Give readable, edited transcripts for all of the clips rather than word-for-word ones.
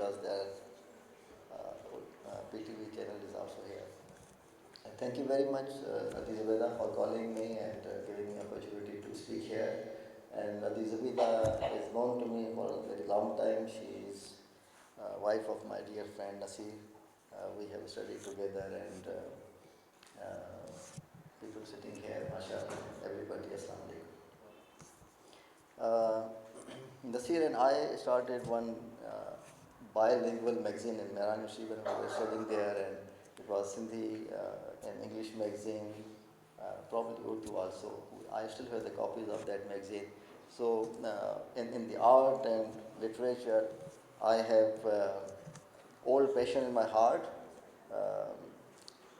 because their PTV channel is also here. And thank you very much, Adi Zubeda, for calling me and giving me opportunity to speak here. And Adi Zubeda is known to me for a very long time. She is wife of my dear friend Nasir. We have studied together and people sitting here, mashallah, everybody, assalamu alaikum. Uh, Nasir and I started one bilingual magazine in Mehran University when we were studying there, and it was Sindhi and English magazine, probably Urdu also. I still have the copies of that magazine. So, in the art and literature, I have old passion in my heart,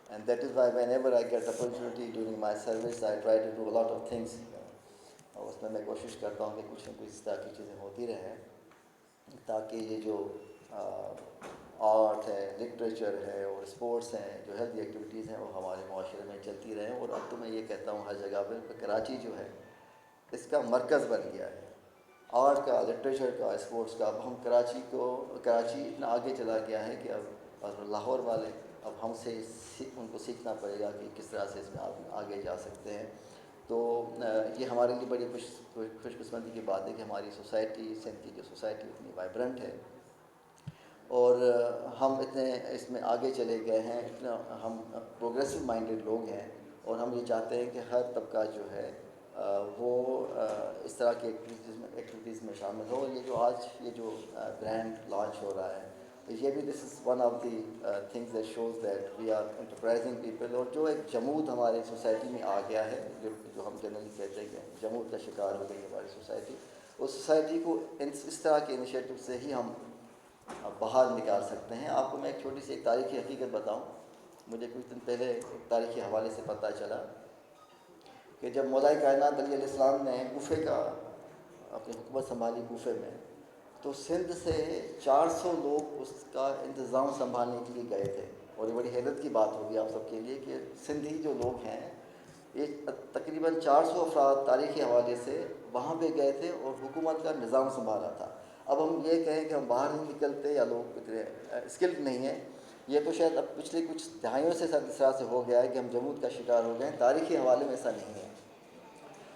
and that is why whenever I get opportunity during my service, I try to do a lot of things. اور اس میں کوشش کرتا ہوں کہ کچھ نہ کچھ اس طرح کی چیزیں ہوتی رہیں تاکہ یہ جو آرٹ ہے، لٹریچر ہے اور اسپورٹس ہیں، جو ہیلتھی ایکٹیویٹیز ہیں، وہ ہمارے معاشرے میں چلتی رہیں. اور اب تو میں یہ کہتا ہوں ہر جگہ پہ کراچی جو ہے اس کا مرکز بن گیا ہے، آرٹ کا، لٹریچر کا، اسپورٹس کا. اب ہم کراچی اتنا آگے چلا گیا ہے کہ اب لاہور والے اب ہم سے ان کو سیکھنا پڑے گا کہ کس طرح سے اس میں آپ آگے جا سکتے ہیں. تو یہ ہمارے لیے بڑی خوش قسمتی کی بات ہے کہ ہماری سوسائٹی، سندھ کی جو سوسائٹی اتنی وائبرنٹ ہے اور ہم اتنے اس میں آگے چلے گئے ہیں، اتنا ہم پروگریسو مائنڈیڈ لوگ ہیں، اور ہم یہ چاہتے ہیں کہ ہر طبقہ جو ہے وہ اس طرح کی ایکٹیویٹیز میں شامل ہو. یہ جو برانڈ لانچ ہو رہا ہے، یہ بھی this is one of the things that shows that we are enterprising people. اور جو ایک جمود ہماری سوسائٹی میں آ گیا ہے، جو ہم جنرلی کہتے ہیں کہ جمود کا شکار ہو گئی ہے ہماری سوسائٹی، اس سوسائٹی کو اس طرح کے انیشیٹو سے ہی ہم باہر نکال سکتے ہیں. آپ کو میں ایک چھوٹی سی ایک تاریخی حقیقت بتاؤں. مجھے کچھ دن پہلے ایک تاریخی حوالے سے پتہ چلا کہ جب مولا کائنات علیہ السلام نے کوفے کا اپنی حکومت سنبھالی کوفے میں، تو سندھ سے 400 لوگ اس کا انتظام سنبھالنے کے لیے گئے تھے. اور یہ بڑی حیرت کی بات ہوگی آپ سب کے لیے کہ سندھی جو لوگ ہیں، یہ تقریباً 400 افراد تاریخی حوالے سے وہاں پہ گئے تھے اور حکومت کا نظام سنبھالا تھا. اب ہم یہ کہیں کہ ہم باہر نہیں نکلتے یا لوگ اتنے اسکلڈ نہیں ہیں، یہ تو شاید اب پچھلی کچھ دہائیوں سے اس طرح سے ہو گیا ہے کہ ہم جمود کا شکار ہو گئے ہیں. تاریخی حوالے میں ایسا نہیں ہے.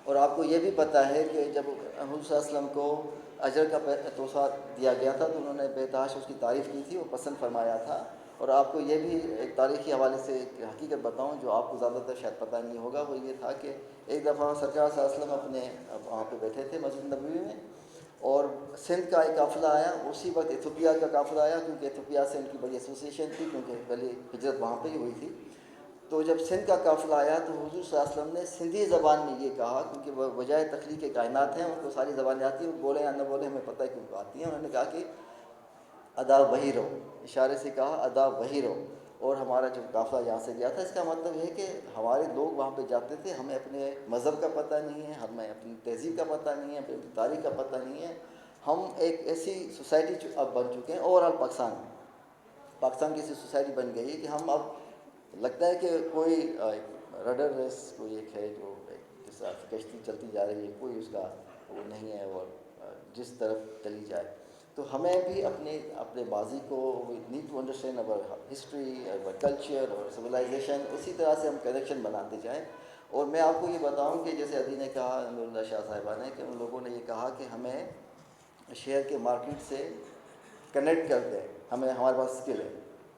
اور آپ کو یہ بھی پتہ ہے کہ جب حضور صلی اللہ علیہ وسلم کو اجر کا تحفہ دیا گیا تھا تو انہوں نے بے تحاشا اس کی تعریف کی تھی، وہ پسند فرمایا تھا. اور آپ کو یہ بھی ایک تاریخی حوالے سے ایک حقیقت بتاؤں جو آپ کو زیادہ تر شاید پتہ نہیں ہوگا، وہ یہ تھا کہ ایک دفعہ سرکار صلی اللہ علیہ وسلم اپنے وہاں پہ بیٹھے تھے مسجد نبوی میں، اور سندھ کا ایک قافلہ آیا. اسی وقت ایتھوپیا کا قافلہ آیا، کیونکہ ایتھوپیا سے ان کی بڑی ایسوسیشن تھی، کیونکہ پہلے ہجرت وہاں پہ ہی ہوئی تھی. تو جب سندھ کا قافلہ آیا تو حضور صلی اللہ علیہ وسلم نے سندھی زبان میں یہ کہا، کیونکہ وہ وجہ تخلیق کائنات ہیں، ان کو ساری زبانیں آتی ہیں، وہ بولیں یا نہ بولیں ہمیں پتہ ہے کہ ان کو آتی ہیں. انہوں نے کہا کہ ادا وہی رہو، اشارے سے کہا ادا وہی رہو. اور ہمارا جو قافلہ یہاں سے گیا تھا، اس کا مطلب یہ ہے کہ ہمارے لوگ وہاں پہ جاتے تھے، ہمیں اپنے مذہب کا پتہ نہیں ہے، ہمیں اپنی تہذیب کا پتہ نہیں ہے، اپنی تاریخ کا پتہ نہیں ہے. ہم ایک ایسی سوسائٹی اب بن چکے ہیں، اوور آل پاکستان کی ایسی سوسائٹی بن گئی ہے کہ ہم اب لگتا ہے کہ کوئی رڈر ریس کوئی ایک ہے جو جس طرح کشتی چلتی جا رہی ہے، کوئی اس کا وہ نہیں ہے، اور جس طرف چلی جائے. تو ہمیں بھی اپنے ماضی کو we need to understand our history, our culture اور سویلائزیشن، اسی طرح سے ہم کنیکشن بناتے جائیں. اور میں آپ کو یہ بتاؤں کہ جیسے ادی نے کہا، نور اللہ شاہ صاحبہ نے، کہ ان لوگوں نے یہ کہا کہ ہمیں شہر کے مارکیٹ سے کنیکٹ کر دیں، ہمارے پاس اسکل ہے.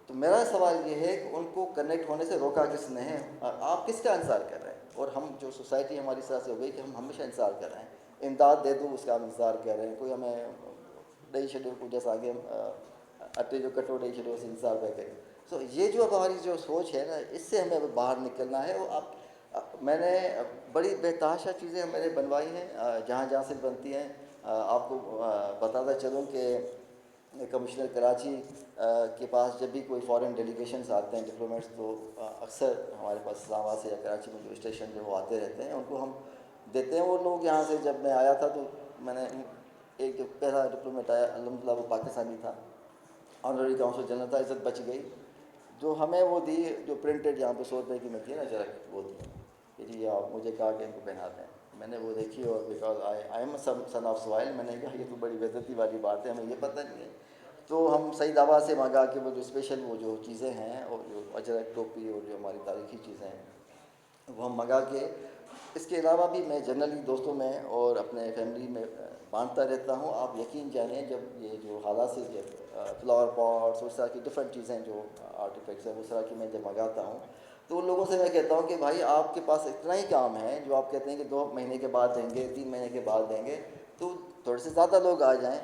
تو میرا سوال یہ ہے کہ ان کو کنیکٹ ہونے سے روکا کس نے ہے؟ آپ کس کا انتظار کر رہے ہیں؟ اور ہم جو سوسائٹی ہماری اس طرح سے ہو گئی کہ ہم ہمیشہ انتظار کر رہے ہیں، امداد دے دو اس کا ہم انتظار کر رہے ہیں. کوئی ہمیں ڈئی چھڈو کو جیسا آگے اٹے جو کٹو ڈئی چھڈو سے انتظار پہ کریں. سو یہ جو ہماری جو سوچ ہے نا، اس سے ہمیں باہر نکلنا ہے. وہ میں نے بڑی بے تحاشا چیزیں میں نے بنوائی ہیں جہاں جہاں سے بنتی ہیں. آپ کو بتاتا چلوں کہ کمشنر کراچی کے پاس جب بھی کوئی فارن ڈیلیگیشنز آتے ہیں ڈپلومیٹس، تو اکثر ہمارے پاس اسلام آباد سے یا کراچی میں جو اسٹیشن جو وہ آتے رہتے ہیں، ان کو ہم دیتے ہیں. وہ لوگ یہاں سے جب میں آیا تھا تو میں نے ایک جو پہلا ڈپلومیٹ آیا، الحمد للہ وہ پاکستانی تھا، آنرری کاؤنسل جنرل تھا، عزت بچ گئی. جو ہمیں وہ دی جو پرنٹڈ یہاں پہ 100 روپے کی ملتی ہے نا چرک، وہ دی کہ جی آپ مجھے کہا کہ ان کو پہنا دیں. میں نے وہ دیکھی، اور بیکاز آئی ایم سن آف سوائل، میں نے کہا یہ تو بڑی بے عزتی والی بات ہے، ہمیں یہ پتہ نہیں ہے. تو ہم سعید آباد سے منگا کے وہ جو اسپیشل وہ جو چیزیں ہیں اور جو اجرک ٹوپی اور جو ہماری تاریخی چیزیں ہیں وہ ہم منگا کے، اس کے علاوہ بھی میں جنرلی دوستوں میں اور اپنے فیملی میں بانٹتا رہتا ہوں. آپ یقین جانیں جب یہ جو حالات سے جب فلاور پاٹس اس طرح کی ڈفرینٹ چیزیں جو آرٹیفیکٹس ہیں اس طرح کی میں جب منگاتا ہوں تو ان لوگوں سے میں کہتا ہوں کہ بھائی آپ کے پاس اتنا ہی کام ہے جو آپ کہتے ہیں کہ 2 مہینے کے بعد دیں گے، 3 مہینے کے بعد دیں گے، تو تھوڑے سے زیادہ لوگ آ جائیں.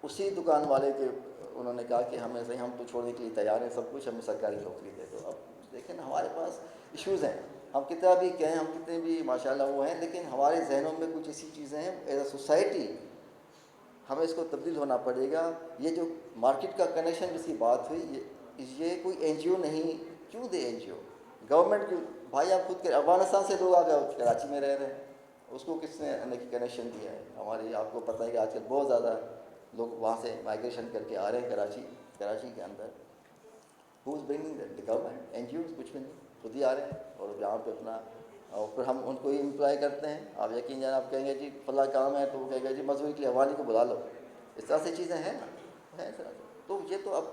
اسی دکان والے کے انہوں نے کہا کہ ہمیں صحیح، ہم تو چھوڑنے کے لیے تیار ہیں سب کچھ، ہمیں سرکاری نوکری دے دو. اب دیکھیں نا ہمارے پاس ایشوز ہیں، ہم کتنا بھی کہیں، ہم کتنے بھی ماشاء اللہ وہ ہیں، لیکن ہمارے ذہنوں میں کچھ ایسی چیزیں ہیں ایز اے سوسائٹی ہمیں اس کو تبدیل ہونا پڑے گا. یہ جو مارکیٹ کا کنیکشن جس کی بات ہوئی، یہ کوئی این جی او نہیں. کیوں دے این جی او؟ گورنمنٹ کیوں؟ بھائی آپ خود کے افغانستان سے لوگ آ گئے کراچی میں رہ رہے ہیں، اس کو کس نے کنیکشن دیا ہے؟ ہماری آپ کو پتہ ہے کہ آج کل بہت زیادہ لوگ وہاں سے مائگریشن کر کے آ رہے ہیں کراچی کے اندر. ہو is bringing the government? N G Os کچھ بھی نہیں، خود ہی آ رہے ہیں اور یہاں پہ اپنا، اور پھر ہم ان کو ہی امپلائی کرتے ہیں. آپ یقین جانا، آپ کہیں گے جی فلاں کام ہے تو وہ کہے گا جی مزدوری کے لیے حوالی کو بلا لو. اس طرح سے چیزیں ہیں نا، ہے اس طرح سے. تو یہ تو اب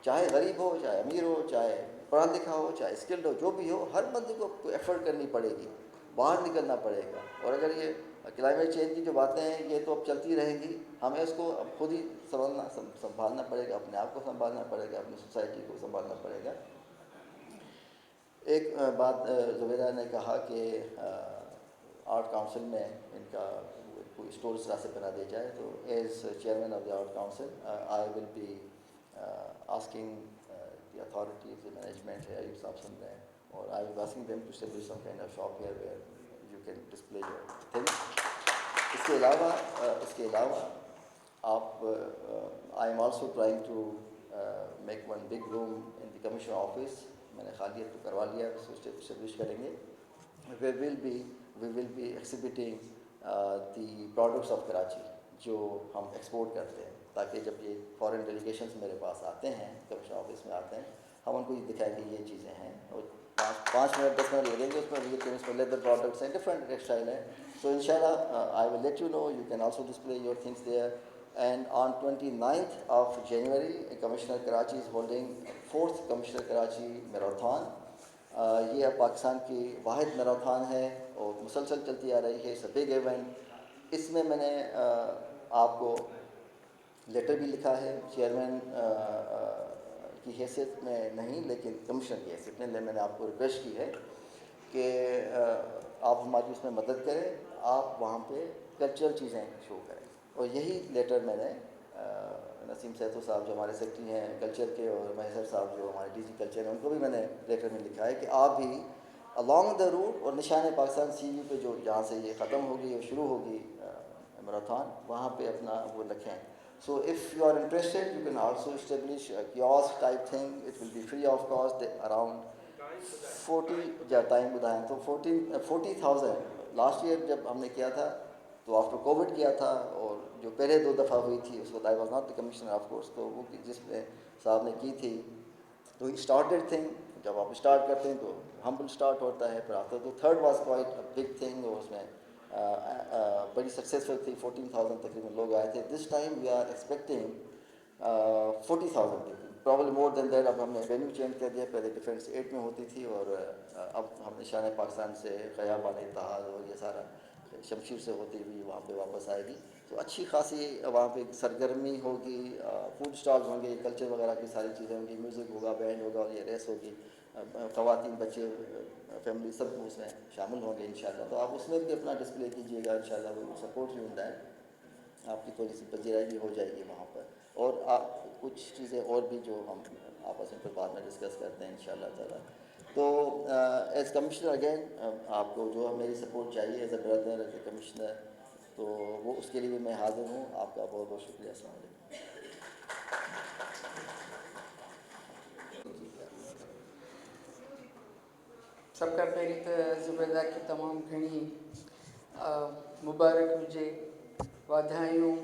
چاہے غریب ہو، چاہے امیر ہو، چاہے پڑھا لکھا ہو، چاہے اسکلڈ ہو، جو بھی ہو، ہر بندے کو ایفرٹ کرنی پڑے گی، باہر نکلنا پڑے گا. اور اگر یہ کلائمیٹ چینج کی جو باتیں ہیں یہ تو اب چلتی رہیں گی، ہمیں اس کو اب خود ہی سنبھالنا پڑے گا، اپنے آپ کو سنبھالنا پڑے گا، اپنی سوسائٹی کو سنبھالنا پڑے گا. ایک بات زبیدہ نے کہا کہ آرٹ کاؤنسل میں ان کا کوئی اسٹور اس طرح سے بنا دیا جائے. تو as chairman of the art council I will be asking the authorities, the management ہے، ایوب صاحب سن رہے ہیں، اور I will asking them to establish some kind of shop here where you can display your things. اس کے علاوہ آپ I am also trying to make one big room in the commission office. میں نے خالیت تو کروا لیا، اس کو اسٹیبلش کریں گے. We will be exhibiting the products of Karachi جو ہم ایکسپورٹ کرتے ہیں، تاکہ جب یہ فارن ڈیلیگیشنز میرے پاس آتے ہیں، کمیشن آفس میں آتے ہیں، ہم ان کو یہ دکھائیں گے یہ چیزیں ہیں. اور 5 منٹ 10 منٹ لگیں گے اس میں وزٹ کرنے، اس میں لیدر پروڈکٹس ہیں، ڈفرنٹ ٹیکسٹائل ہیں. So inshallah, I will let you know. You can also display your things there. And on 29th of January, Commissioner Karachi is holding 4th Commissioner Karachi Marathon. یہ اب پاکستان کی واحد marathon ہے اور مسلسل چلتی آ رہی ہے. It's a big event. اس میں نے آپ کو لیٹر بھی لکھا ہے، چیئرمین کی حیثیت میں نہیں لیکن کمشنر کی حیثیت میں نے آپ کو ریکویسٹ کی ہے کہ آپ ہماری اس میں مدد کریں. آپ وہاں پہ کلچرل چیزیں شو کریں. اور یہی لیٹر میں نے نسیم سیتو صاحب جو ہمارے سیکرٹری ہیں کلچر کے، اور مہیسر صاحب جو ہمارے ڈی جی کلچر ہیں، ان کو بھی میں نے لیٹر میں لکھا ہے کہ آپ بھی along دا روٹ اور نشان پاکستان سی وی پہ جو جہاں سے یہ ختم ہوگی اور شروع ہوگی میراتھن، وہاں پہ اپنا وہ لکھیں. So if you are interested, you can also establish a kiosk type thing. It will be free of cost, around 40 time بتائیں تو 40,000. لاسٹ ایئر جب ہم نے کیا تھا تو آفٹر کووڈ کیا تھا، اور جو پہلے 2 دفعہ ہوئی تھی اس وقت I was not the commissioner of course, تو وہ جس میں صاحب نے کی تھی تو اسٹارٹیڈ تھنگ. جب آپ اسٹارٹ کرتے ہیں تو ہمبل اسٹارٹ ہوتا ہے، پھر آتا تو 3rd was quite big thing, اور اس میں بڑی سکسیزفل تھی. 14,000 تقریباً لوگ آئے تھے. This time we are expecting 40,000 people, probably more than that. اب ہم نے وینیو چینج کر دیا، پہلے ڈیفینس 8 میں ہوتی تھی، اور اب ہم نشان پاکستان سے خیابان اتحاد اور یہ سارا شمشیر سے ہوتی ہوئی وہاں پہ واپس آئے گی. تو اچھی خاصی وہاں پہ سرگرمی ہوگی، فوڈ اسٹالز ہوں گے، کلچر وغیرہ کی ساری چیزیں ہوں گی، میوزک ہوگا، بینڈ ہوگا، اور یہ ریس ہوگی. خواتین، بچے، فیملی سب اس میں شامل ہوں گے انشاءاللہ. تو آپ اس میں بھی اپنا ڈسپلے کیجیے گا انشاءاللہ. وہ سپورٹ بھی ہوتا ہے، آپ کی تھوڑی سی پذیرائی بھی ہو جائے گی وہاں پر. اور آپ کچھ چیزیں اور بھی جو ہم آپس میں پھر بعد میں ڈسکس کرتے ہیں انشاءاللہ تعالیٰ. تو ایز کمشنر اگین آپ کو جو میری سپورٹ چاہیے as a brother, as a commissioner, تو وہ اس کے لیے بھی میں حاضر ہوں. آپ کا بہت بہت شکریہ. السلام علیکم. سب کا پہلی تو زبیدہ کی تمام گھنی مبارک ہوجے، وادھائیوں.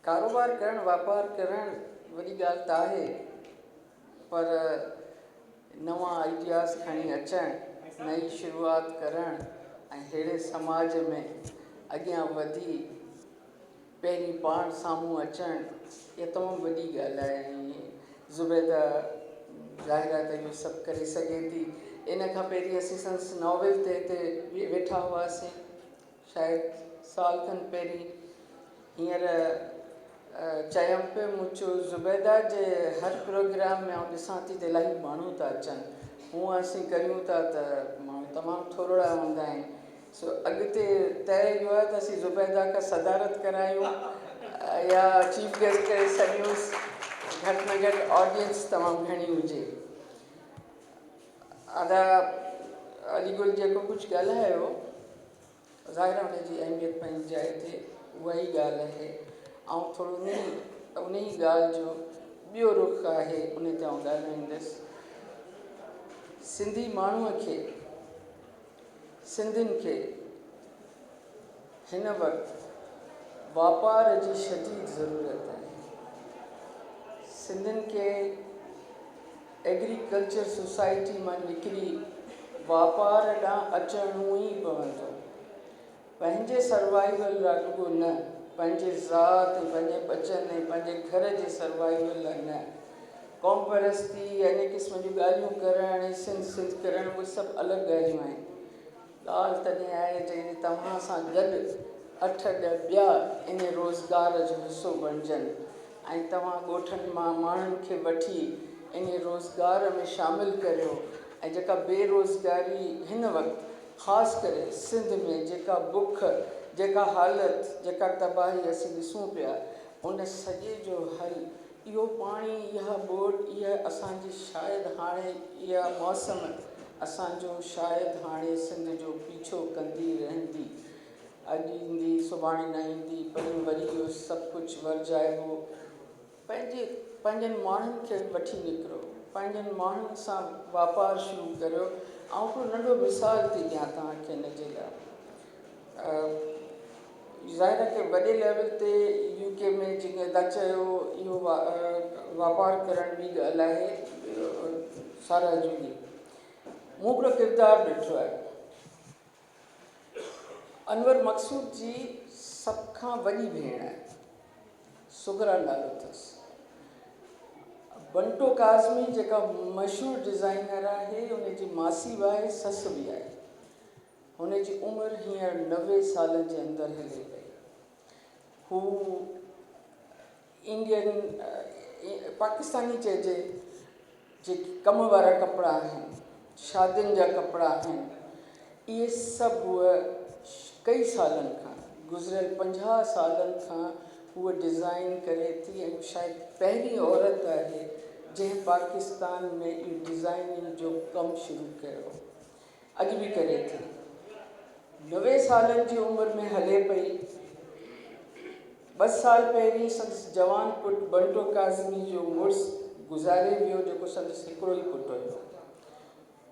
کاروبار کرن، واپار کرن وڈی گال تا ہے، پر نواں آئیڈیاز کھنی اچن، نئی شروعات کرن، اہڑے سماج میں اگیاں ودی पहिरीं पाण साम्हूं अचणु इहा तमामु वॾी ॻाल्हि आहे। ऐं ज़ुबैदा ज़ाहिर आहे त इहो सभु करे सघे थी। इन खां पहिरीं असीं संदसि नॉविल ते हिते वेठा हुआसीं, शायदि साल खनि पहिरीं। हींअर चयमि पियो मूं चयो ज़ुबैदा जे हर प्रोग्राम में आउं ॾिसां थी त इलाही माण्हू था अचनि। हूअं असीं करियूं था त माण्हू तमामु थोरा हूंदा आहिनि। सो अॻिते तय इहो आहे त असीं ज़ुबैदा खां सदारत करायूं या चीफ गेस्ट करे छॾियूंसि, घटि में घटि ऑडियंस तमामु घणी हुजे। अदा अलीगुल जेको कुझु ॻाल्हायो, ज़ाहिर आहे हुनजी अहमियत पंहिंजी जाइ ते उहा ई ॻाल्हि आहे। ऐं थोरो उन ई ॻाल्हि जो ॿियो रुख़ आहे, उन ते आउं ॻाल्हाईंदसि। सिंधी माण्हूअ खे, सिंधियुनि खे हिन वक़्तु वापार जी शदीद ज़रूरत आहे। सिंधियुनि खे एग्रीकल्चर सोसाइटी मां निकिरी वापार ॾांहुं अचणो ई पवंदो। पंहिंजे सर्वाइवल लाइ रुॻो न, पंहिंजे ज़ात, पंहिंजे ॿचनि ऐं पंहिंजे घर जे सर्वाइवल लाइ न। क़ौम परस्ती, अने क़िस्म जूं ॻाल्हियूं करणु ऐं सिंध करणु, उहे सभु अलॻि ॻाल्हियूं आहिनि। ॻाल्हि तॾहिं आहे जॾहिं तव्हां सां गॾु 8-10 ॿिया इन रोज़गार जो हिसो बणिजनि ऐं तव्हां ॻोठनि मां माण्हुनि खे वठी इन रोज़गार में शामिलु करियो। ऐं जेका बेरोज़गारी हिन वक़्तु ख़ासि करे सिंध में जेका बुख, जेका हालति, जेका तबाही असीं ॾिसूं पिया, उन सॼे जो हल इहो पाणी, इहा ॿोॾि, इहा असांजी शायदि हाणे इहा मौसम असांजो शायदि हाणे सिंध जो पीछो कंदी रहंदी। अॼु ईंदी, सुभाणे न ईंदी, पर वरी इहो सभु कुझु वरजाइबो। पंहिंजनि माण्हुनि खे वठी निकिरो, पंहिंजनि माण्हुनि सां वापारु शुरू करियो। ऐं हिकिड़ो नंढो मिसाल थी ॾियां तव्हांखे हिन जे लाइ। ज़ाहिर आहे की वॾे लेवल ते UK में जीअं तव्हां चयो, इहो वापारु करण बि ॻाल्हि आहे सारा जुगी। मूं हिकिड़ो किरदारु ॾिठो आहे। अनवर मक़सूद जी सभ खां वॾी भेण आहे, सुगरा नालो अथसि। बंटो काज़मी जेका मशहूरु डिज़ाइनर आहे, उनजी मासी बि आहे, ससु बि आहे। हुनजी उमिरि हींअर 90 सालनि जे अंदरि हले पई। हू इंडियन पाकिस्तानी चइजे, जेके कम वारा कपिड़ा आहिनि, शादियुनि जा कपिड़ा आहिनि, इहे सभु उहा कई सालनि खां, गुज़िरियल 50 सालनि खां उहा डिज़ाइन करे थी। ऐं शायदि पहिरीं औरत आहे जंहिं पाकिस्तान में इहो डिज़ाइनिंग जो कमु शुरू कयो, अॼु बि करे थी। 90 सालनि जी उमिरि में हले पई। 2 साल पहिरीं संदसि जवान पुटु बंटो काज़मी जो मुड़ुसु गुज़ारे वियो, जेको संदसि हिकिड़ो ई पुटु हुयो।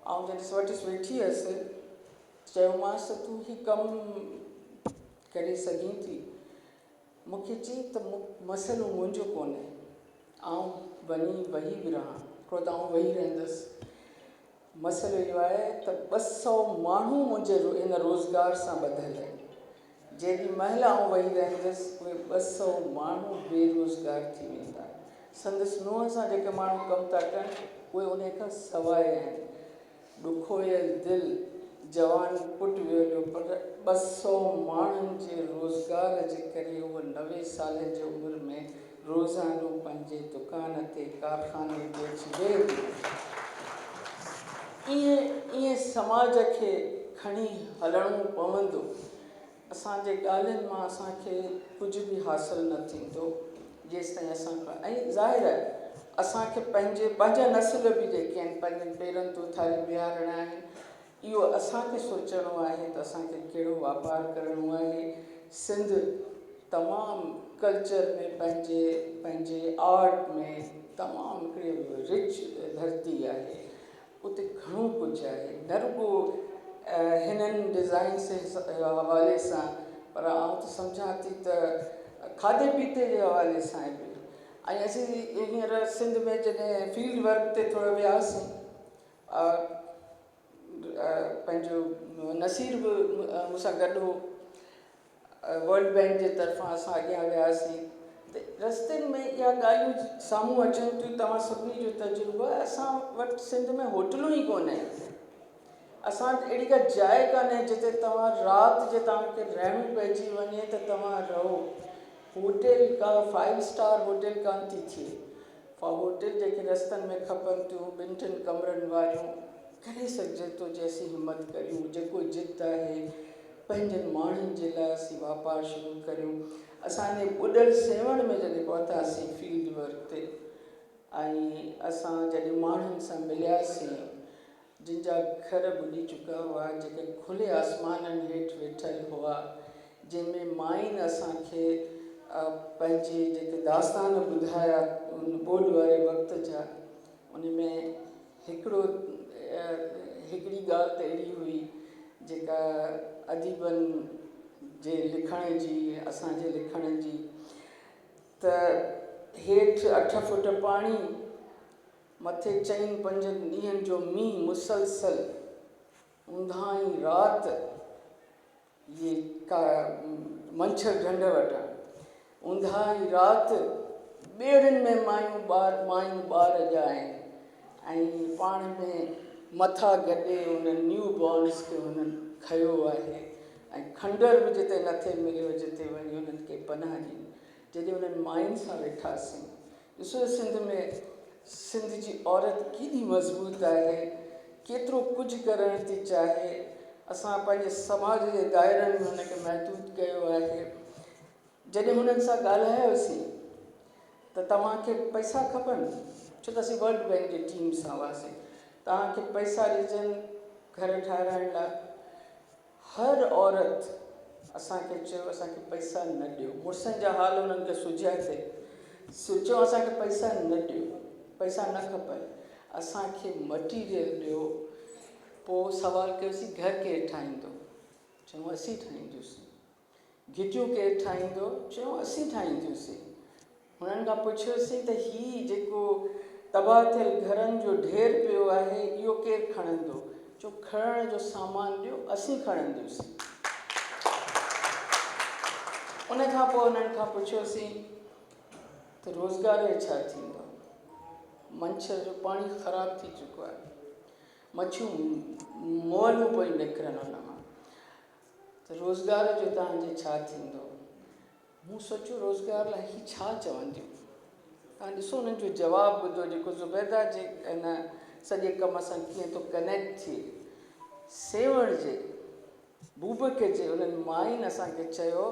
ऐं जॾहिं वटि वेठी हुअसि, चयोमांसि त तूं ही कमु करे सघीं थी? मूंखे चई त मसइलो मुंहिंजो कोन्हे, आउं वही बि रहां, हिकिड़ो त आउं वेही रहंदसि। मसइलो इहो आहे त 200 माण्हू मुंहिंजे इन रोज़गार सां ॿधियल आहिनि। जेॾी महिल आउं वेही रहंदसि, उहे 200 माण्हू बेरोज़गार थी वेंदा। संदसि नुंहं सां जेके माण्हू कमु था कनि, उहे उन खां सवाइ आहिनि। ॾुखोयल दिलि जवान पुटु वियो, पर 200 माण्हुनि जे रोज़गार जे करे उहा 90 सालनि जी उमिरि में रोज़ानो पंहिंजे दुकान ते, कारखाने ते अची वेही। ईअं समाज खे खणी हलणो पवंदो। असांजे ॻाल्हियुनि मां असांखे कुझु बि हासिलु न थींदो जेसिताईं असां ऐं ज़ाहिर आहे असांखे पंहिंजा नस्ल बि जेके आहिनि, पंहिंजनि पेरनि ते उथारे बीहारणा आहिनि। इहो असांखे सोचणो आहे त असांखे कहिड़ो वापारु करिणो आहे। सिंध तमामु कल्चर में, पंहिंजे आर्ट में तमामु हिकिड़ी रिच धरती आहे। उते घणो कुझु आहे, न रुॻो हिननि डिज़ाइन जे हवाले सां, पर आउं त सम्झां थी त खाधे पीते जे हवाले सां बि। ऐं असीं हींअर सिंध में जॾहिं फील्ड वर्क ते थोरो वियासीं, पंहिंजो नसीर बि मूंसां गॾु हो। वर्ल्ड बैंक जे तरफ़ां असां अॻियां वियासीं त रस्तनि में इहा ॻाल्हियूं साम्हूं अचनि थियूं। तव्हां सभिनी जो तजुर्बो आहे, असां वटि सिंध में होटलूं ई कोन आहिनि। असां अहिड़ी का जाइ कान्हे जिते तव्हां राति जे तव्हांखे रहणो पइजी वञे त तव्हां रहो। होटल का 5 स्टार होटल कान थी थिए। होटल जेके रस्तनि में खपनि थियूं 2-3 कमरनि वारियूं, करे सघिजे थो जे असीं हिमत करियूं। जेको जित आहे पंहिंजनि माण्हुनि जे लाइ असीं वापारु शुरू करियूं। असांजे ॿुॾल सेवण में जॾहिं पहुतासीं फील्ड वर्क ते, ऐं असां जॾहिं माण्हुनि सां मिलियासीं जिन जा घर ॿुॾी चुका हुआ, जेके खुले आसमाननि हेठि वेठल हुआ, जंहिंमें माइनि असांखे पंहिंजे जेके दास्तान ॿुधाया उन ॿोॾ वारे वक़्त जा, उन में हिकिड़ी ॻाल्हि त अहिड़ी हुई जेका अदीबनि जे लिखण जी, असांजे लिखण जी, त हेठि 8 फुट पाणी, मथे 4-5 ॾींहंनि जो मींहुं मुसलसल, ऊंदाही राति, इहे का मंछर ढंढ वटां, ऊंदाही राति, ॿेड़ियुनि में मायूं ॿार ॼा आहिनि, ऐं पाण में मथा गॾे उन्हनि न्यू बॉर्न्स खे हुननि खयो आहे, ऐं खंडर बि जिते नथे मिलियो जिते वञी उन्हनि खे पनाह ॾिनी। जॾहिं उन्हनि माइनि सां वेठासीं, ॾिसो सिंध में सिंध जी औरत केॾी मज़बूत आहे, केतिरो कुझु करणु थी चाहे। असां पंहिंजे समाज जे दाइरनि में हुनखे महदूद कयो आहे। जॾहिं हुननि सां ॻाल्हायोसीं त तव्हांखे पैसा खपनि, छो त असीं वर्ल्ड बैंक जी टीम सां हुआसीं, तव्हांखे पैसा ॾिजनि घर ठाहिराइण लाइ। हर औरत असांखे चयो असांखे पैसा न ॾियो। मुड़ुसनि जा हाल उन्हनि खे सुझियासीं, चयो असांखे पैसा न ॾियो, पैसा न खपनि, असांखे मटीरियल ॾियो। पोइ सुवालु कयोसीं घर केरु ठाहींदो, चयूं असीं ठाहींदासीं। गिटियूं केरु ठाहींदो, चयूं असीं ठाहींदासीं। हुननि खां पुछियोसीं त हीउ जेको तबाह थियल घरनि जो ढेर पियो आहे, इहो केरु खणंदो, चयो खणण जो सामान ॾियो, असीं खणंदासीं। उनखां पोइ उन्हनि खां पुछियोसीं त रोज़गार जो छा थींदो, मंछर जो पाणी ख़राबु थी चुको आहे, मच्छियूं मोलूं पई निकिरनि उन मां, त रोज़गार जो तव्हांजे छा थींदो। मूं सोचियो रोज़गार लाइ हीअ छा चवंदियूं। तव्हां ॾिसो हुननि जो जवाबु ॿुधो, जेको ज़ुबैदा जे इन सॼे कम सां कीअं थो कनेक्ट थिए। सेवण जे बूबके जे उन्हनि माइनि असांखे चयो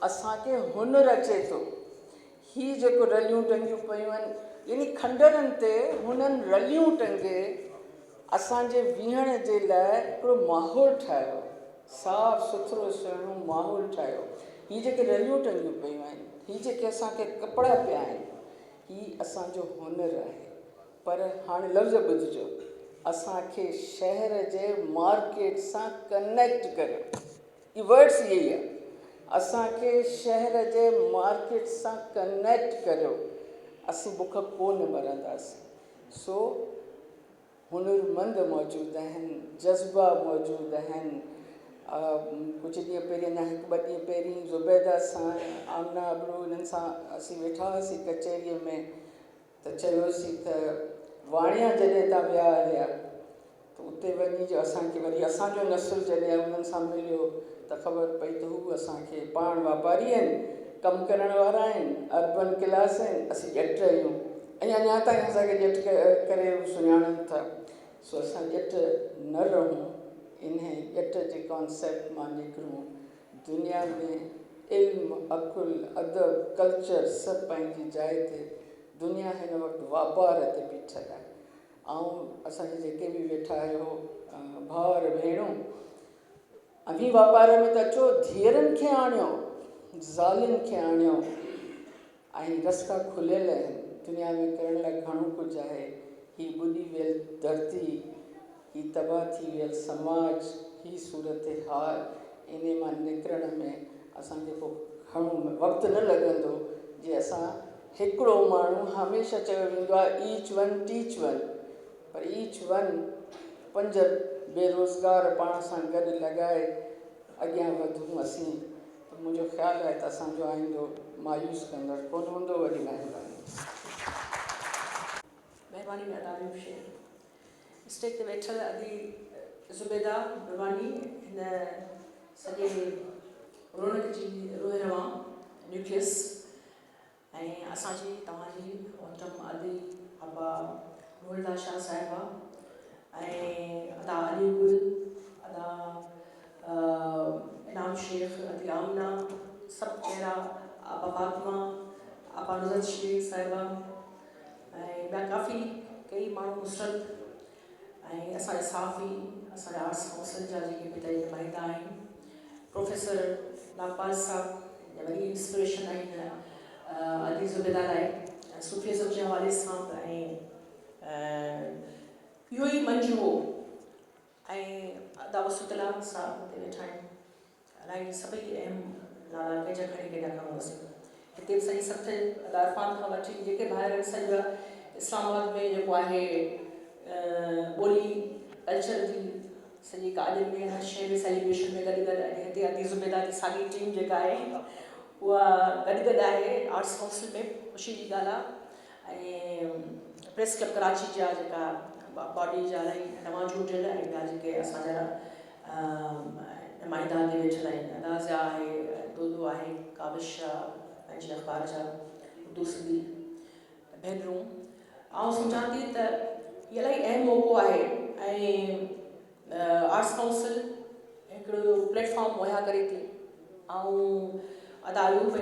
असांखे हुनुरु अचे थो। हीअ जेको रलियूं टंगियूं पियूं आहिनि, यानी खंडरनि ते हुननि रलियूं टंगे असांजे विहण जे लाइ हिकिड़ो माहौल ठाहियो, साफ़ु सुथिरो सुहिणो माहौल ठाहियो। हीअ जेके रलियूं टंगियूं पियूं आहिनि, हीअ जेके असांखे कपिड़ा पिया आहिनि, हीअ असांजो हुनुरु आहे। पर हाणे लफ़्ज़ ॿुधिजो, असांखे शहर जे मार्केट सां कनेक्ट करियो। ई वर्ड्स इहे ई आहे, असांखे शहर जे मार्केट सां कनेक्ट करियो, असीं बुख कोन मरंदासीं। सो हुनुरमंद मौजूदु आहिनि, जज़्बा मौजूदु आहिनि। कुझु ॾींहं पहिरीं, अञा 1-2 ॾींहं पहिरीं ज़ुबैदा सां आमना अबरू इन्हनि सां असीं वेठा हुआसीं कचहरीअ में, त चयोसीं त वाणिया जॾहिं तव्हां विया हुआ त उते वञी जो असांखे वरी असांजो नसुल जॾहिं उन्हनि सां मिलियो त ख़बर पई त हू असांखे पाण वापारी आहिनि, कमु करण वारा आहिनि, अर्बन क्लास आहिनि, असीं ॼट आहियूं, ऐं अञा ताईं असांखे ॼट करे सुञाणनि था। सो असां ॼट न रहूं, इन ॼट जे कॉन्सेप्ट मां निकिरूं। दुनिया में इल्मु, अकुल, अदब, कल्चर सभु पंहिंजी जाइ ते। दुनिया हिन वक़्तु वापार ते बीठल आहे। ऐं असांजे जेके बि वेठा आहियो भाउर भेणूं, अभी वापार में त अचो, धीअरुनि खे आणियो, ज़ालुनि खे आणियो, ऐं रस्ता खुलियल आहिनि। दुनिया में करण लाइ घणो कुझु आहे। हीअ ॿुॾी वियल धरती, हीअ तबाह थी वियल समाज, हीअ सूरत हाल, इन मां निकिरण में असांखे को घणो वक़्तु न लॻंदो। जे असां हिकिड़ो माण्हू, हमेशह चयो वेंदो आहे ईच वन टीच वन, पर ईच वन 5 बेरोज़गार पाण सां गॾु लॻाए अॻियां वधूं असीं, त मुंहिंजो ख़्यालु आहे त असांजो आईंदो मायूस कंदड़ कोन हूंदो। वॾी महिरबानी। महिरबानी तारीफ़ शेर स्टेज ते वेठल अदी ज़ुबैदा नुरानी हिन सॼे रौनक जी रोहरवा न्यूक्लियस ऐं असांजी तव्हांजी मोहतरम अदी अबा नूरदा शाह साहिबा ऐं अदा अली गुल, अदा इनाम शेख, अदी आमना, सभु चेहरा, अबा फातिमा, अबा नुज़रत शेख साहिबा ऐं ॿिया काफ़ी कई माण्हू मुस्रत ऐं असांजा साफ़ी, असांजा आर्ट्स काउंसिल जा जेके बि तई नुमाइंदा आहिनि, प्रोफेसर नागपाल साहब वॾी इंस्पिरेशन आहिनि अदी ज़ुबैदा लाइ सूफ़िज़म जे हवाले सां ऐं इहो ई मंझि हो ऐं अदा वसुतला साहब हुते वेठा आहिनि। इलाही सभई अहम नाला कंहिंजा खणी केॾा खणोसीं। हिते बि सॼी सथ अदा इरफान खां वठी जेके ॿाहिरि सॼा इस्लामाबाद में जेको आहे ॿोली कल्चर जी सॼी ॻाल्हियुनि में हर शइ में सेलिब्रेशन में गॾु ऐं हिते अदी ज़ुबैदा जी साॻी टीम जेका आहे उहा गॾु आहे। आर्ट्स काउंसिल में ख़ुशी जी ॻाल्हि आहे ऐं प्रेस क्लब कराची जा जेका बॉडी जा इलाही नवां जुड़ियल ऐं ॿिया जेके असांजा नुमाइंदा ते वेठल आहिनि। अनाज़ा आहे, दोदो आहे, काबिश शाह, पंहिंजे अख़बार जा उर्दू सिंधी भेनरूं। आउं सम्झां थी त इहो इलाही अहम मौक़ो आहे ऐं आर्ट्स काउंसिल हिकिड़ो प्लेटफॉर्म मुहैया करे थी। ऐं अदा अयूब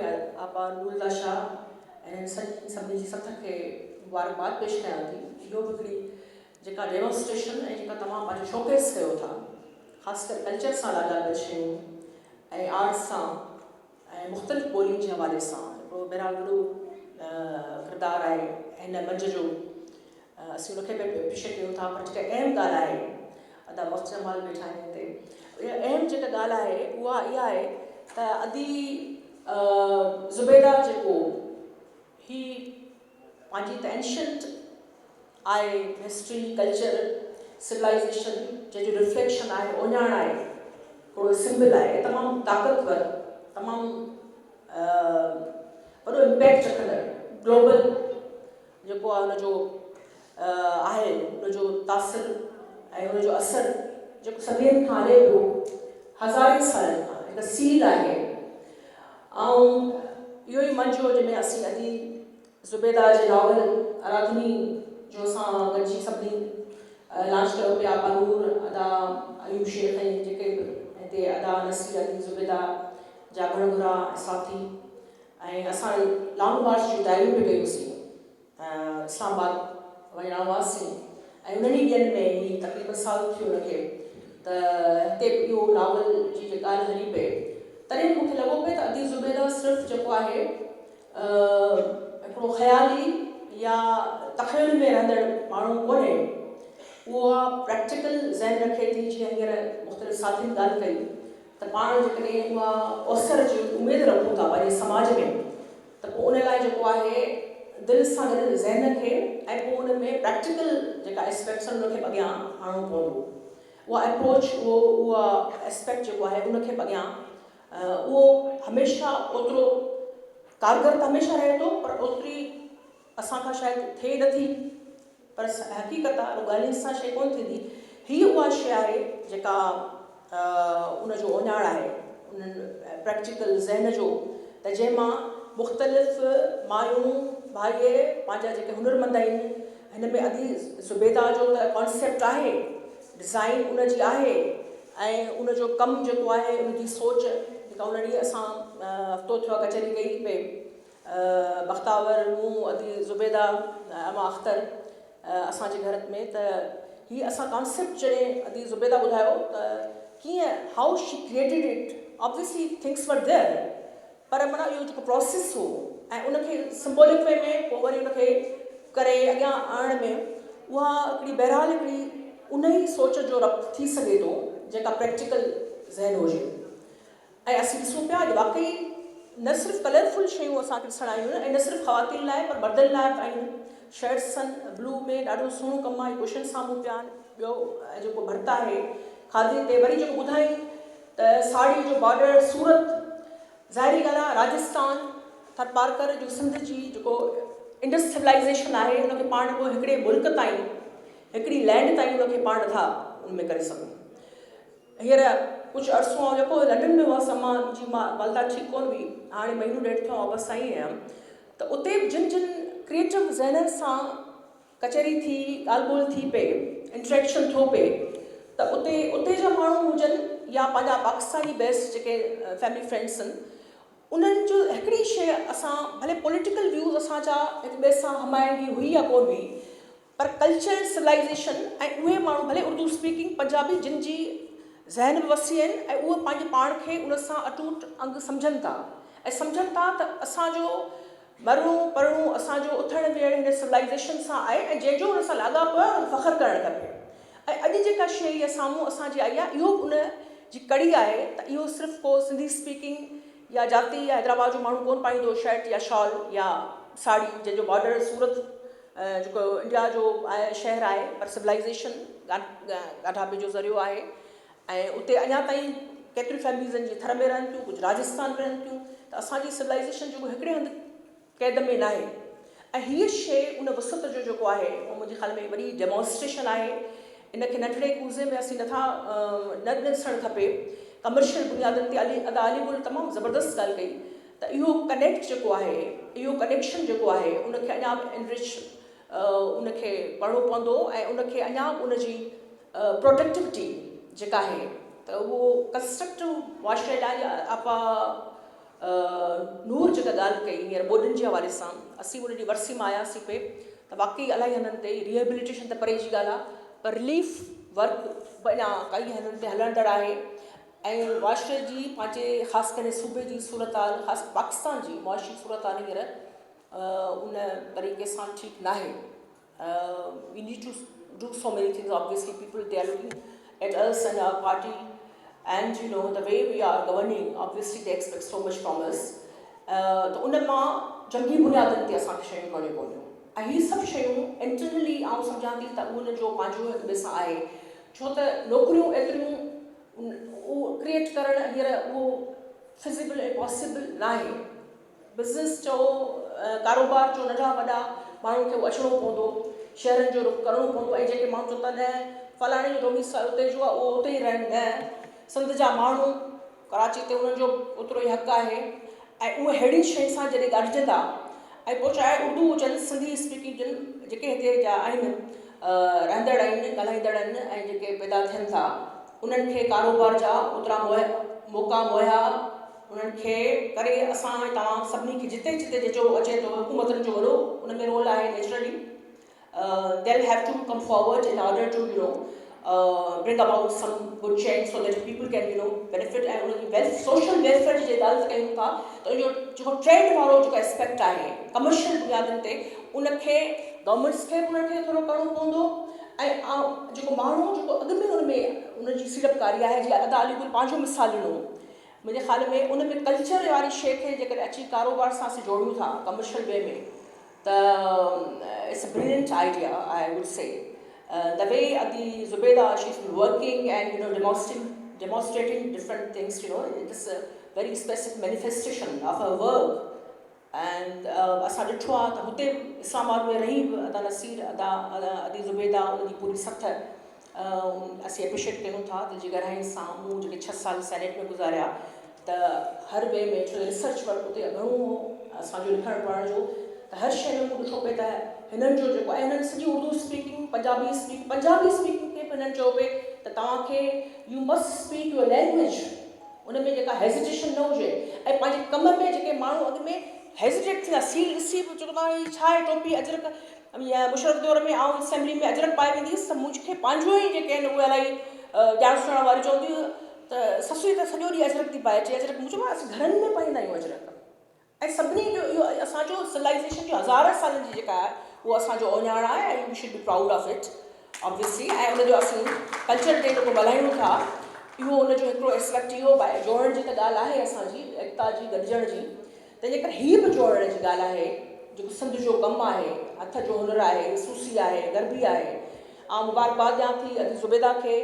अबा नूरदा शाह ऐं सभिनी जी सथ खे मुबारकबाद पेश कयां थी। इहो बि हिकिड़ी जेका डेमोन्स्ट्रेशन ऐं जेका तव्हां पंहिंजो शोकेस कयो था, ख़ासि करे कल्चर सां लाॻापियल शयूं ऐं आर्ट सां ऐं मुख़्तलिफ़ ॿोलियुनि जे हवाले सां हिकिड़ो बहरहाल वॾो किरदारु आहे हिन मंझि जो। असीं उनखे बि एप्रिशिएट कयूं था। पर जेका अहम ॻाल्हि आहे, अदा वक़्त जमाल वेठा आहिनि हिते, इहा अहम जेका ॻाल्हि आहे उहा इहा आहे त अदी ज़ुबैदा जेको ही पंहिंजी त एंशंट आहे, हिस्ट्री, कल्चर, सिविलाइज़ेशन जंहिंजो रिफ्लेक्शन आहे, ओञाण आहे, हिकिड़ो सिंबल आहे, तमामु ताक़तवर, तमामु वॾो इम्पैक्ट रखंदड़, ग्लोबल जेको आहे हुनजो आहे, हुनजो तासिर ऐं हुनजो असरु जेको सदियुनि खां हले पियो, हज़ारनि सालनि खां, हिकु सील आहे। ऐं इहो ई मंझि हो जंहिंमें असीं अदी ज़ुबैदा जे नॉवल अराधनी जो असां गॾिजी सभिनी लॉन्च कयो पिया। बनूर, अदा अयूब शेख ऐं जेके बि हिते अदा नसीर अदी ज़ुबैदा जा घणघुरा साथी ऐं असां लॉन्ग मार्च जी तयारियूं बि कयूंसीं। इस्लामाबाद वञणा हुआसीं ऐं उन्हनि ॾींहंनि में ई तक़रीबन साल थियो हुनखे त हिते इहो नॉवल जी जेका ॻाल्हि हली पई, तॾहिं मूंखे लॻो पियो त अदी ज़ुबैदा सिर्फ़ु जेको आहे हिकिड़ो ख़्याली या तख़यल में रहंदड़ माण्हू कोन्हे, उहा प्रैक्टिकल ज़हन रखे थी। जीअं हींअर मुख़्तलिफ़ साथियुनि ॻाल्हि कई त पाण जेकॾहिं उहा अवसर जी उमेदु रखूं था पंहिंजे समाज में, त पोइ उन लाइ जेको आहे दिलि सां गॾु ज़हन खे ऐं पोइ उन में प्रैक्टिकल जेका एस्पेक्ट्स आहिनि उनखे अॻियां आणणो पवंदो। उहा अप्रोच, उहा एस्पेक्ट जेको आहे उनखे अॻियां उहो हमेशह ओतिरो कारगर त हमेशह रहे थो, पर ओतिरी असांखां शायदि थिए नथी। पर हक़ीक़त आहे उहो ॻाल्हियुनि सां शइ कोन थींदी। हीअ उहा शइ आहे जेका उनजो ओञाण आहे, उन्हनि प्रैक्टिकल ज़हन जो, त जंहिंमां मुख़्तलिफ़ मायूं भाई पंहिंजा जेके हुनरमंद आहिनि, हिन में अदी ज़ुबैदा जो त कॉन्सेप्ट आहे, डिज़ाइन उनजी आहे ऐं उनजो कमु जेको आहे, उनजी सोच जेका उन ॾींहुं असां हफ़्तो थियो आहे कचहरी कई पई, बख़्तावर, मूं, अदी ज़ुबैदा, अमा अख़्तर असांजे घर में, त हीअ असां कॉन्सेप्ट जॾहिं अदी ज़ुबैदा ॿुधायो त कीअं how she created it, obviously things were there, पर माना इहो जेको प्रोसेस हो ऐं उनखे सिंबॉलिक वे में पोइ वरी उनखे करे अॻियां आणण में उहा हिकिड़ी बहरहाल हिकिड़ी उन ई सोच जो रब्त थी सघे थो जेका प्रैक्टिकल ज़हन हुजे। ऐं असीं ॾिसूं पिया अॼु वाक़ई न सिर्फ़ु कलरफुल शयूं असांखे ॾिसण आयूं आहिनि, ऐं न सिर्फ़ु ख़वातीन लाइ पर मर्दनि लाइ बि आहिनि। शर्ट्स आहिनि ब्लू में, ॾाढो सुहिणो कमु आहे, कुशन साम्हूं पिया आहिनि। ॿियो जेको भर्त आहे खादे ते, वरी जेको ॿुधाई त साड़ी जो बॉर्डर सूरत ज़ाहिरी ॻाल्हि आहे राजस्थान थरपारकर जो सिंध जी जेको इंडस सिविलाइज़ेशन आहे उनखे पाण को हिकिड़े मुल्क ताईं हिकिड़ी लैंड ताईं उनखे पाण नथा उनमें करे सघूं। हींअर कुझु अरसो आउं जेको लंडन में हुअसि मां मुंहिंजी वालदा ठीकु कोन हुई, हाणे महीनो ॾेढ थियो वापसि आई आहियां, त उते जिन जिन क्रिएटिव ज़हननि सां कचहरी थी ॻाल्हि ॿोल थी पए इंट्रैक्शन थियो पए त उते जा माण्हू हुजनि या पंहिंजा पाकिस्तानी बेस्ड जेके फैमिली फ्रेंड्स आहिनि उन्हनि जो हिकिड़ी शइ असां भले पॉलिटिकल व्यूज़ असांजा हिक ॿिए सां हमायंगी हुई या कोन हुई पर कल्चर सिविलाइज़ेशन ऐं उहे माण्हू भले उर्दू स्पीकिंग पंजाबी जिन जी ज़हन बि वसी आहिनि ऐं उहे पंहिंजे पाण खे उन सां अटूट अंग सम्झनि था ऐं सम्झनि था त असांजो मरणो परणो असांजो उथण वेहण हिन सिविलाइज़ेशन सां आहे ऐं जंहिंजो हुन सां लाॻापो आहे उन फ़ख़्रु करणु खपे। ऐं अॼु जेका शइ इहा साम्हूं असांजी आई आहे इहो उन जी कड़ी आहे त इहो सिर्फ़ु को सिंधी स्पीकिंग या जाती या हैदराबाद जो माण्हू कोन पाईंदो शर्ट या शॉल या साड़ी जंहिंजो बॉर्डर सूरत जेको इंडिया जो आहे शहर आहे पर सिविलाइज़ेशन ॻाढापे जो ज़रियो आहे ऐं उते अञा ताईं केतिरियूं फैमिलीज़ आहिनि जीअं थर में रहनि थियूं, कुझु राजस्थान में रहनि थियूं, त असांजी सिविलाइज़ेशन जेको हिकिड़े हंधि क़ैद में न आहे ऐं हीअ शइ उन वसत जो जेको आहे उहो मुंहिंजे ख़्याल में वॾी डेमॉन्स्ट्रेशन आहे। इनखे नंढड़े कूज़े में असीं नथा न ॾिसणु खपे। कमर्शियल बुनियादनि ते अदा अलीगुल तमामु ज़बरदस्त ॻाल्हि कई त इहो कनेक्ट जेको आहे इहो कनेक्शन जेको आहे उनखे अञा बि एनरिच उनखे पढ़णो पवंदो ऐं उनखे अञा उनजी प्रोडक्टिविटी जेका आहे त उहो कंस्ट्रक्टिव वाशेड आहे आपा नूर जेका ॻाल्हि कई हींअर ॿोॾियुनि जे हवाले सां असीं उन ॾींहुं वरसी मां आयासीं पे त वाक़ई इलाही हंधनि ते रिहेबिलिटेशन त परे जी ॻाल्हि आहे पर रिलीफ वर्क अञा कई हंधनि ते हलंदड़ आहे ऐं मुआशरे जी पंहिंजे ख़ासि करे सूबे जी सूरत हाल ख़ासि पाकिस्तान जी मुआशी सूरत हाल हींअर उन तरीक़े सां ठीकु न आहे। We need to do so many things obviously people they are looking at us and our party and you know the way we are governing obviously they expect so much from us तो उन मां जंगी बुनियादनि ते असांखे शयूं करणियूं पवंदियूं ऐं हीअ सभु शयूं इंटरनली आउं सम्झां थी त उन जो पंहिंजो हिक ॿिए सां आहे छो त नौकरियूं एतिरियूं उहो क्रिएट करणु हींअर उहो फिज़िबल ऐं पॉसिबल न आहे। बिज़नेस चओ कारोबार चओ नंढा वॾा माण्हुनि खे अचिणो पवंदो शहरनि जो रुख करिणो पवंदो ऐं जेके माण्हू चवनि था न फलाणे जो डोमिसाइल उते जो आहे उहो उते ई रहनि न सिंध जा माण्हू कराची ते उन्हनि जो ओतिरो ई हक़ु आहे ऐं उहे अहिड़ी शइ सां जॾहिं ॻाल्हाइजंदा ऐं पोइ चाहे उर्दू हुजनि सिंधी स्पीकिंग जिन जेके हिते जा आहिनि रहंदड़ आहिनि ॻाल्हाईंदड़ आहिनि ऐं जेके पैदा थियनि था उन्हनि खे कारोबार जा ओतिरा मौक़ा मुहैया उन्हनि खे करे असां तव्हां सभिनी खे जिते जिते जो अचे थो हुकूमतनि जो वॾो उन में रोल आहे naturally they'll have to come forward in order to bring about some good change so that people can benefit and social welfare जी ॻाल्हि कयूं था त इहो जेको ट्रेंड वारो जेको एस्पेक्ट आहे कमर्शियल बुनियादनि ते उनखे गवर्नमेंट्स खे बि उनखे थोरो करिणो पवंदो ऐं जेको माण्हू जेको अॻु में उनमें उनजी सीड़पकारी आहे जीअं अदा अलीगुल पंहिंजो मिसाल ॾिनो मुंहिंजे ख़्याल में उन में कल्चर वारी शइ खे जेकॾहिं अची कारोबार सां असीं जोड़ियूं था कमर्शियल वे में त it's a brilliant idea I would say the way Adi Zubayda she's been working and demonstrating different things it is a very specific manifestation of her work and असां ॾिठो आहे त हुते इस्लामाबाद में रही बि अदा नसीर अदी ज़ुबैदा उनजी पूरी सख़्त असीं एप्रिशिएट कयूं था दिलि जी गहराई सां मूं जेके 6 साल सेनेट में गुज़ारिया त हर वे में छो रिसर्च वर्क उते घणो हो असांजो लिखणु पढ़ण जो त हर शइ में मूं ॾिठो पिए त हिननि जो जेको आहे हिननि सॼी उर्दू स्पीकिंग पंजाबी स्पीकिंग खे बि हिननि चयो पिए त तव्हांखे U must speak your language उन में जेका हेजिटेशन न हुजे ऐं पंहिंजे कम में जेके माण्हू अॻु में हेजिटेट थींदा सील ॾिसी बि चवंदा छा आहे टोपी अजरक मुशरफ दौर में आउं असेंबली में अजरक पाए वेंदी हुअसि त मूंखे पंहिंजो ई जेके आहिनि उहे इलाही ॼाण सुञाण वारी चवंदी हुई त ससुई त सॼो ॾींहुं अजरक थी पाए अचे अजरक मूं चयो असां घरनि में पाईंदा आहियूं अजरक ऐं सभिनी जो इहो असांजो सिविलाइज़ेशन जो हज़ार सालनि जी जेका आहे उहो असांजो ओञाण आहे ऐं we should be proud of it obviously ऐं उनजो असीं कल्चर डे जेको मल्हायूं था इहो उनजो हिकिड़ो एस्पेक्ट इहो आहे जोड़ण जी त ॻाल्हि आहे असांजी एकता जी गॾिजण जी तंहिंजे करे हीअ बि जोड़ण जी ॻाल्हि आहे जेको सिंध जो कमु आहे हथ जो हुनर आहे सूसी आहे गरबी आहे ऐं मुबारकबाद ॾियां थी अदी ज़ुबैदा खे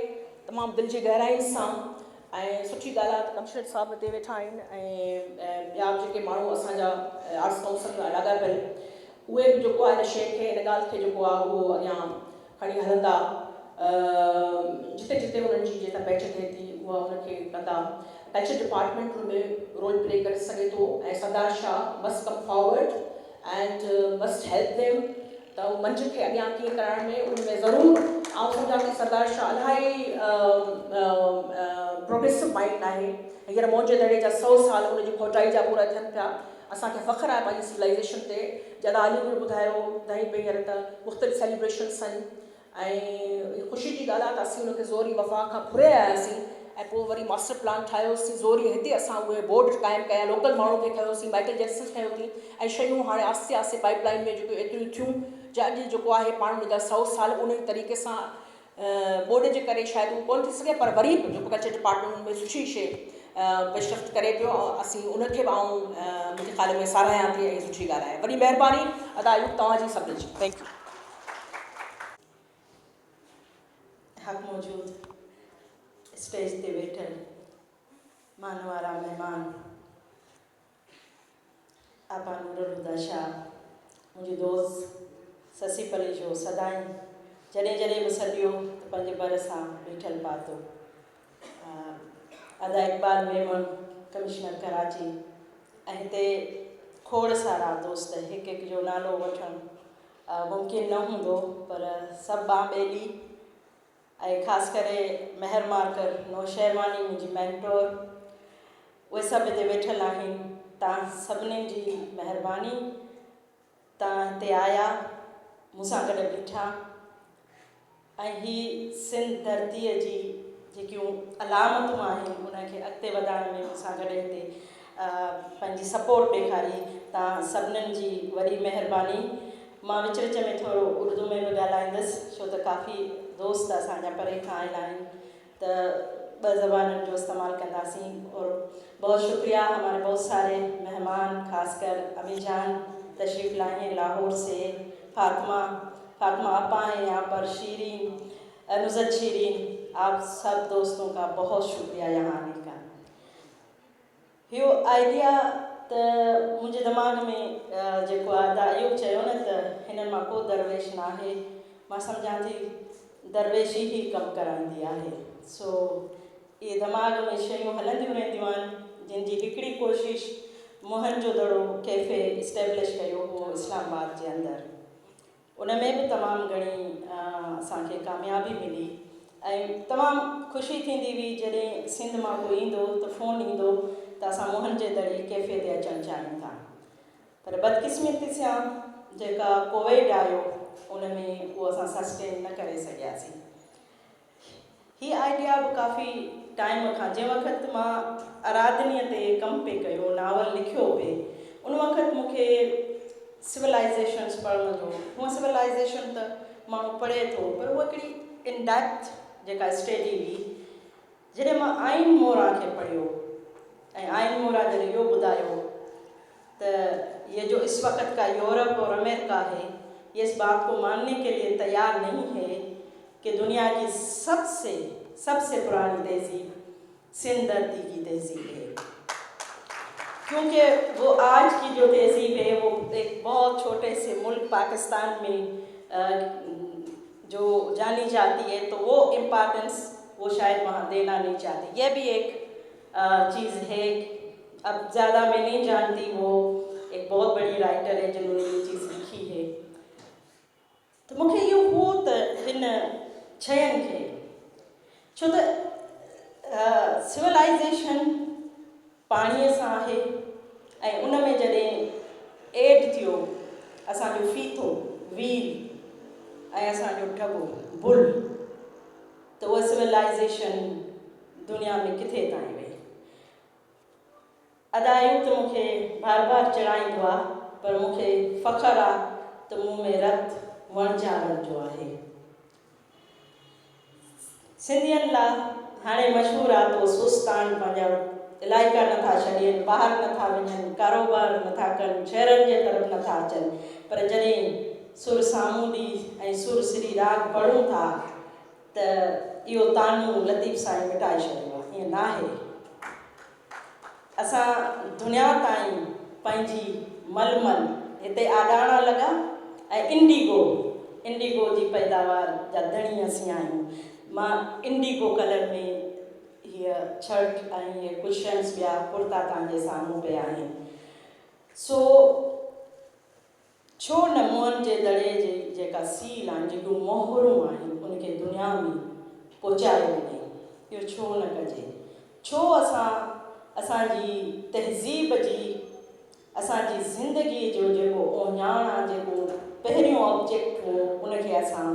तमामु दिलि जी गहराई सां ऐं सुठी ॻाल्हि आहे त कमिशनर साहिबु हिते वेठा आहिनि ऐं ॿिया बि जेके माण्हू असांजा आर्ट्स काउंसिल में लाॻापियल उहे बि जेको आहे हिन शइ खे हिन ॻाल्हि खे जेको आहे उहो अॻियां खणी हलंदा जिते जिते हुननि जी जेका बैच थिए थी उहा हुनखे कंदा कल्चर डिपार्टमेंट हुन में रोल प्ले करे सघे थो ऐं Sardar Shah must come forward and must help them त उहो मंच खे अॻियां कीअं करण में उन में ज़रूरु आउं सम्झां थी सरदार शाह इलाही प्रोग्रेसिव माइंड आहे हींअर मोहन दड़े जा 100 साल हुनजी खोटाई जा पूरा थियनि पिया असांखे फ़ख़्रु आहे पंहिंजी सिविलाइज़ेशन ते जॾहिं अलीगढ़ ॿुधायो ॿुधाई पई हींअर त मुख़्तलिफ़ सेलिब्रेशन्स आहिनि ऐं ख़ुशी जी ॻाल्हि आहे त असीं हुनखे ज़ोरी वफ़ा खां फुरे आयासीं ऐं पोइ वरी मास्टर प्लान ठाहियोसीं ज़ोरी हिते असां उहे बोर्ड क़ाइमु कया लोकल माण्हू खे खयोसीं माइकल जैक्सन खयो थी ऐं शयूं हाणे आस्ते आस्ते पाइपलाइन में जेके एतिरियूं थियूं जे अॼु जेको आहे पाण हुनजा 100 साल उन तरीक़े सां बोर्ड जे करे शायदि उहो कोन थी सघे पर वरी बि जेको कल्चर डिपार्टमेंट में सुठी शइ पेशरफ़्त करे पियो असीं उनखे बि आऊं मुंहिंजे ख़्याल में साराहियां थी ऐं सुठी ॻाल्हि आहे वॾी महिरबानी अदायूं तव्हांजी सभिनी जी थैंक यू हक़ मौजूद स्टेज ते वेठल मान वारा महिमान आपा नूरुल हुदा शाह मुंहिंजी दोस्त ससी पली जो सदाईं जॾहिं जॾहिं बि सॾियो त पंहिंजे बर सां बीठल पातो अदा इक़बाल मेमन कमिश्नर कराची ऐं हिते खोड़ सारा दोस्त हिकु हिकु जो नालो वठणु मुमकिन न हूंदो पर सभु बां ॿेली ऐं ख़ासि करे महर मार्कर नो शेरवानी मुंहिंजी मेंटोर उहे सभु हिते वेठल आहिनि तव्हां सभिनीनि जी महिरबानी तव्हां हिते आया मूंसां गॾु बीठा ऐं हीअ सिंध धरतीअ जी जेकियूं अलामतूं आहिनि उनखे अॻिते वधाइण में मूंसां गॾु हिते पंहिंजी सपोर्ट ॾेखारी तव्हां सभिनीनि जी वॾी महिरबानी मां विच विच में थोरो उर्दू में बि ॻाल्हाईंदसि छो त काफ़ी दोस्त असांजा परे खां आयल आहिनि त ॿ ज़बानुनि जो इस्तेमालु कंदासीं और बहुत शुक्रिया हमारे बहुत सारे मेहमान खासकर अमी जान तशरीफ़ लाई हैं लाहौर से फातिमा अपा हैं यहाँ पर शीरीन नुज़त शीरीन आप सब दोस्तों का बहुत शुक्रिया यहाँ आने का यो आइडिया त मुंहिंजे दिमाग़ में जेको आहे त अयूब चयो न त हिननि मां को दरवेश न आहे मां सम्झां थी दरवेशी ई कमु कराईंदी आहे सो इहे दिमाग़ में शयूं हलंदियूं रहंदियूं आहिनि जिन जी हिकिड़ी कोशिशि मोहन जो दड़ो कैफ़े इस्टेब्लिश कयो हुओ इस्लामाबाद जे अंदरि उन में बि तमामु घणी असांखे कामयाबी मिली ऐं तमामु ख़ुशी थींदी हुई जॾहिं सिंध मां कोई ईंदो त फ़ोन ईंदो त असां मोहन जे दड़े कैफ़े ते अचणु चाहियूं था पर बदकिस्मती सां जेका कोविड आयो उन में उहो असां सस्टेन न करे सघियासीं हीअ आइडिया बि काफ़ी टाइम खां जंहिं वक़्तु मां आराधनीअ ते कमु पे कयो नावल लिखियो पिए उन वक़्तु मूंखे सिविलाइज़ेशन्स पढ़ण जो हूअं सिविलाइज़ेशन त माण्हू पढ़े थो पर उहा हिकिड़ी इन डेप्थ जेका स्टडी हुई जॾहिं मां आइन मोरा खे पढ़ियो ऐं आइन मोरा जॾहिं इहो ॿुधायो त ये जो इस वक्त का यूरोप और अमेरिका है ये इस बात को मानने के लिए तैयार नहीं है कि दुनिया की सबसे पुरानी तहजीब सिंध धरती की तहजीब है क्योंकि वो आज की जो तहजीब है वो एक बहुत छोटे से मुल्क पाकिस्तान में जो जानी जाती है तो वो इम्पॉर्टेंस वो शायद वहाँ देना नहीं चाहती ये भी एक चीज़ है अब ज़्यादा मैं नहीं जानती वो एक बहुत बड़ी राइटर है जिन्होंने ये चीज़ लिखी है तो मूंखे इहो हुओ त हिन शयुनि खे छो त सिविलाइज़ेशन पाणीअ सां आहे ऐं उन में जॾहिं एड थियो असांजो फीथो वील ऐं असांजो ढॻो बुल त उहा सिविलाइज़ेशन दुनिया में किथे ताईं वई अदायूं त मूंखे बार बार चढ़ाईंदो आहे पर मूंखे फ़ख़्रु आहे त मूं में रत वणजारनि जो आहे सिंधियुनि लाइ हाणे मशहूरु आहे त सुस्तान पंहिंजा इलाइक़ा नथा छॾनि ॿाहिरि नथा वञनि कारोबार नथा कनि शहरनि जे तरफ़ नथा अचनि पर जॾहिं सुर सामूंडी ऐं सुर श्री राग पढ़ूं था त इहो तानू लतीफ़ साईं मिटाए छॾियो आहे ईअं में नाहे। असां दुनिया ताईं पंहिंजी मलमल हिते आॾाणा लॻा ऐं इंडिगो जी पैदावार जा धणी असीं आहियूं। मां इंडिगो कलर में हीअ शर्ट ऐं हीअ कुशन्स ॿिया कुर्ता तव्हांजे साम्हूं पिया आहिनि। सो छो न मुअनि जे दड़े जी जेका सील आहिनि, जेकियूं मोहरूं आहिनि, उनखे दुनिया में पहुचायो वञे, इहो छो न कजे? छो असांजी तहज़ीब जी, असांजी ज़िंदगी जो जेको ओञाण आहे, जेको पहिरियों ऑब्जेक्ट हो, उनखे असां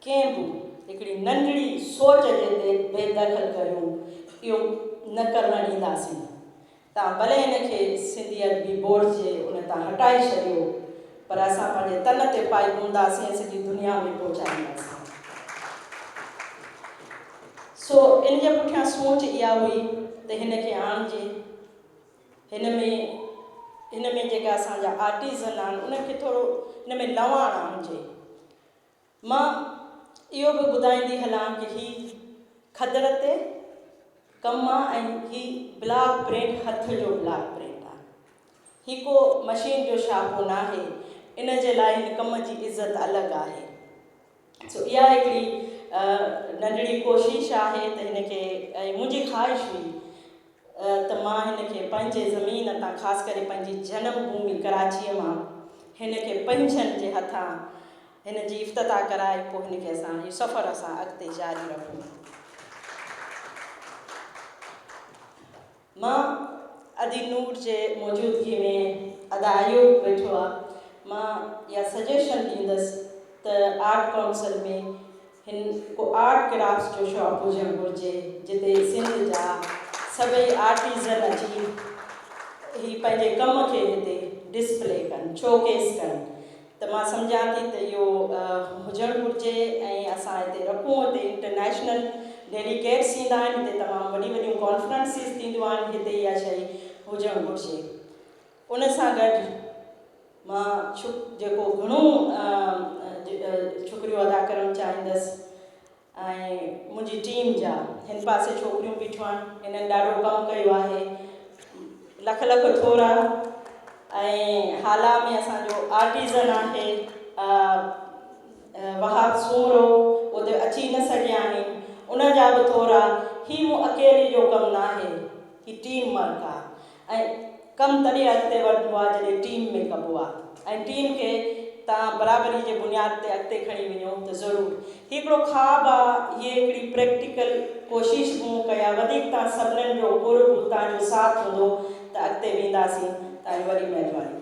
कंहिं बि हिकिड़ी नंढड़ी सोच जे बेदख़ल करियूं, इहो न करणु ॾींदासीं। तव्हां भले हिनखे सिंधी अदबी बोर्ड जे उन तां हटाए छॾियो, पर असां पंहिंजे तन ते पाई हूंदासीं ऐं सॼी दुनिया में पहुचाईंदासीं। सो इन जे पुठियां सोच इहा हुई त हिनखे आणिजे, हिन में जेका असांजा आर्टिज़न आहिनि उनखे थोरो हिन में लवाण आणिजे। मां इहो बि ॿुधाईंदी हलां कि ही खदर ते कमु आहे ऐं ही ब्लॉक प्रिंट, हथ जो ब्लॉक प्रिंट आहे। ही को मशीन जो छापो न आहे, इन जे लाइ हिन कम जी इज़त अलॻि आहे। सो इहा हिकिड़ी नंढड़ी कोशिशि आहे त हिनखे, ऐं मुंहिंजी ख़्वाहिश हुई त मां हिनखे पंहिंजे ज़मीन तां, ख़ासि करे पंहिंजी जनम भूमि कराचीअ मां हिनखे पंहिंजनि जे हथां हिन जी इफ़्तिताह कराए पोइ हिनखे असां हीउ सफ़र असां अॻिते जारी रखूं। मां अदीनूर जे मौजूदगी में आयोग वेठो आहे, मां इहा सजेशन ॾींदसि त आर्ट काउंसिल में हिन को आर्ट क्राफ्ट जो शॉप हुजणु घुरिजे, जिते सिंध जा सभई आर्टिज़न अची ही पंहिंजे कम खे हिते डिस्प्ले कनि, शोकेस कनि। त मां सम्झां थी त इहो हुजणु घुरिजे ऐं असां हिते रखूं। हिते इंटरनेशनल डेलीगेट्स ईंदा आहिनि, हिते तमामु वॾियूं वॾियूं कॉन्फ्रेंसिस थींदियूं आहिनि, हिते इहा शइ हुजणु घुरिजे। उन सां गॾु मां जेको घणो शुक्रियो अदा करणु चाहींदसि ऐं मुंहिंजी टीम जा हिन पासे छोकिरियूं बीठियूं आहिनि, हिननि ॾाढो कमु कयो आहे, लख लख थोरा। ऐं हाला में असांजो आर्टिज़न आहे वहाब सूमरो, उते अची न सघिया आहिनि, उन जा बि थोरा। ही मूं अकेली जो कमु न आहे, ही टीम वर्क आहे ऐं कमु तॾहिं अॻिते वधंदो आहे जॾहिं टीम में कबो आहे। ऐं टीम खे तव्हां बराबरी जे बुनियाद ते अॻिते खणी वञो त ज़रूरु। हिकिड़ो ख़्वाबु आहे, हीअ हिकिड़ी प्रैक्टिकल कोशिशि मूं कया, वधीक तव्हां सभिनीनि जो कुर्ब, तव्हांजो साथ हूंदो त अॻिते वेंदासीं। तव्हांजी वॾी महिरबानी।